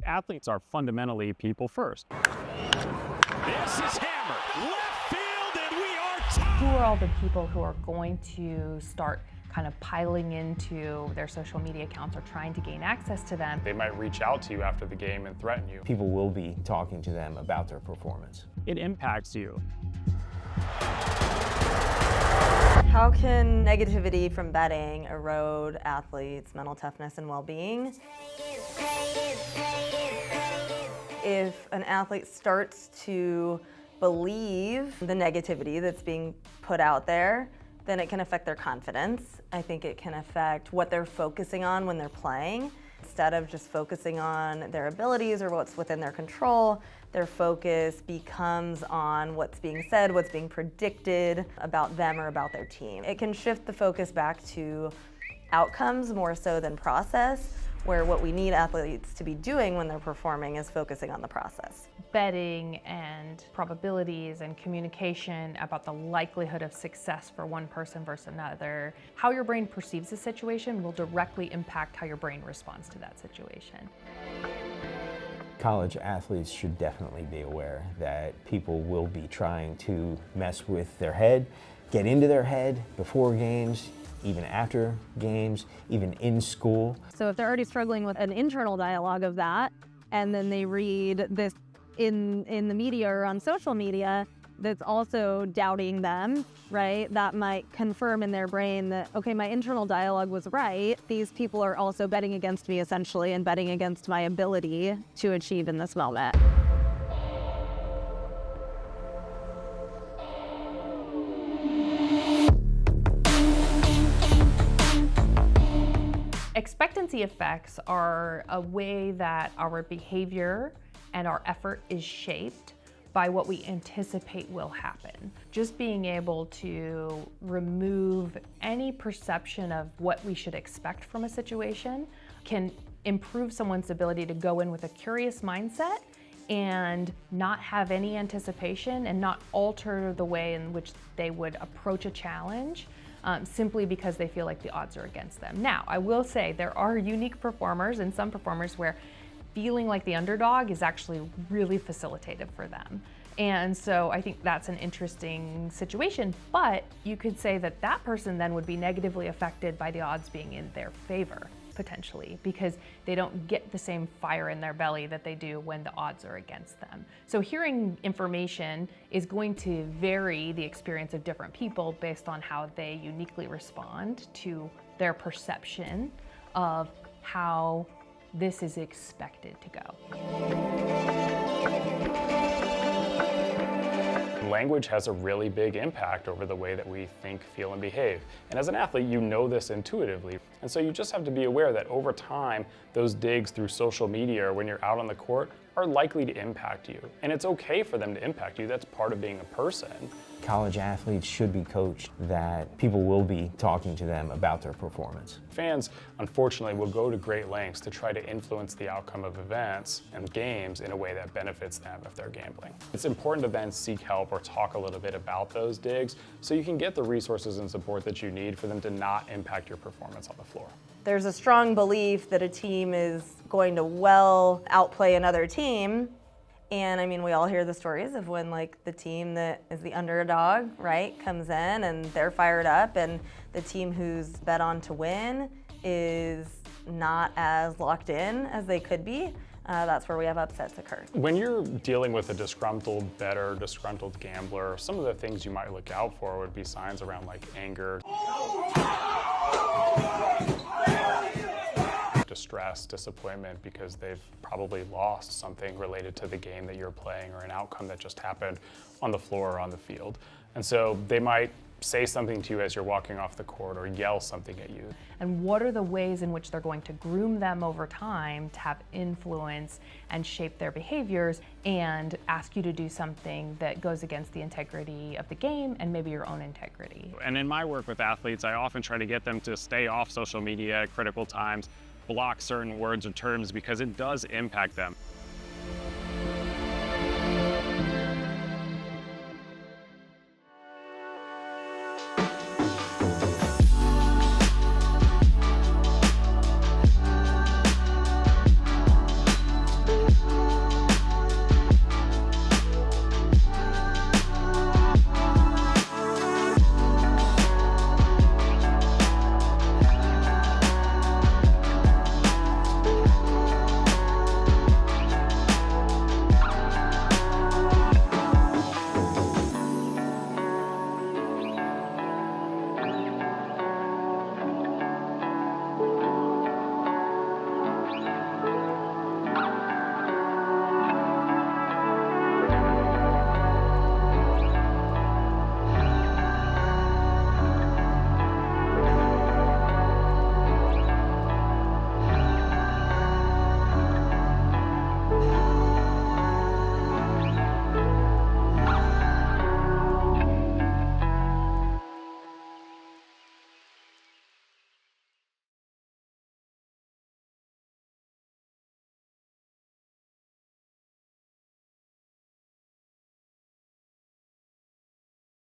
athletes are fundamentally people first. This is hammered. Left field, and we are tied. Who are all the people who are going to start kind of piling into their social media accounts or trying to gain access to them? They might reach out to you after the game and threaten you. People will be talking to them about their performance. It impacts you. How can negativity from betting erode athletes' mental toughness and well-being? If an athlete starts to believe the negativity that's being put out there, then it can affect their confidence. I think it can affect what they're focusing on when they're playing. Instead of just focusing on their abilities or what's within their control, their focus becomes on what's being said, what's being predicted about them or about their team. It can shift the focus back to outcomes more so than process, where what we need athletes to be doing when they're performing is focusing on the process. Betting and probabilities and communication about the likelihood of success for one person versus another. How your brain perceives a situation will directly impact how your brain responds to that situation. College athletes should definitely be aware that people will be trying to mess with their head, get into their head before games, even after games, even in school. So if they're already struggling with an internal dialogue of that, and then they read this in the media or on social media that's also doubting them, right? That might confirm in their brain that, okay, my internal dialogue was right. These people are also betting against me essentially and betting against my ability to achieve in this moment. Expectancy effects are a way that our behavior and our effort is shaped by what we anticipate will happen. Just being able to remove any perception of what we should expect from a situation can improve someone's ability to go in with a curious mindset and not have any anticipation and not alter the way in which they would approach a challenge simply because they feel like the odds are against them. Now, I will say there are unique performers and some performers where feeling like the underdog is actually really facilitative for them. And so I think that's an interesting situation, but you could say that that person then would be negatively affected by the odds being in their favor, potentially, because they don't get the same fire in their belly that they do when the odds are against them. So hearing information is going to vary the experience of different people based on how they uniquely respond to their perception of how this is expected to go. Language has a really big impact over the way that we think, feel, and behave. And as an athlete, you know this intuitively. And so you just have to be aware that over time, those digs through social media or when you're out on the court are likely to impact you. And it's okay for them to impact you. That's part of being a person. College athletes should be coached that people will be talking to them about their performance. Fans, unfortunately, will go to great lengths to try to influence the outcome of events and games in a way that benefits them if they're gambling. It's important to then seek help or talk a little bit about those digs so you can get the resources and support that you need for them to not impact your performance on the floor. There's a strong belief that a team is going to well outplay another team. And I mean, we all hear the stories of when like the team that is the underdog, right, comes in and they're fired up and the team who's bet on to win is not as locked in as they could be. That's where we have upsets occur. When you're dealing with a disgruntled bettor, disgruntled gambler, some of the things you might look out for would be signs around like anger, distress, disappointment because they've probably lost something related to the game that you're playing or an outcome that just happened on the floor or on the field. And so they might say something to you as you're walking off the court or yell something at you. And what are the ways in which they're going to groom them over time to have influence and shape their behaviors and ask you to do something that goes against the integrity of the game and maybe your own integrity. And in my work with athletes, I often try to get them to stay off social media at critical times, block certain words or terms because it does impact them.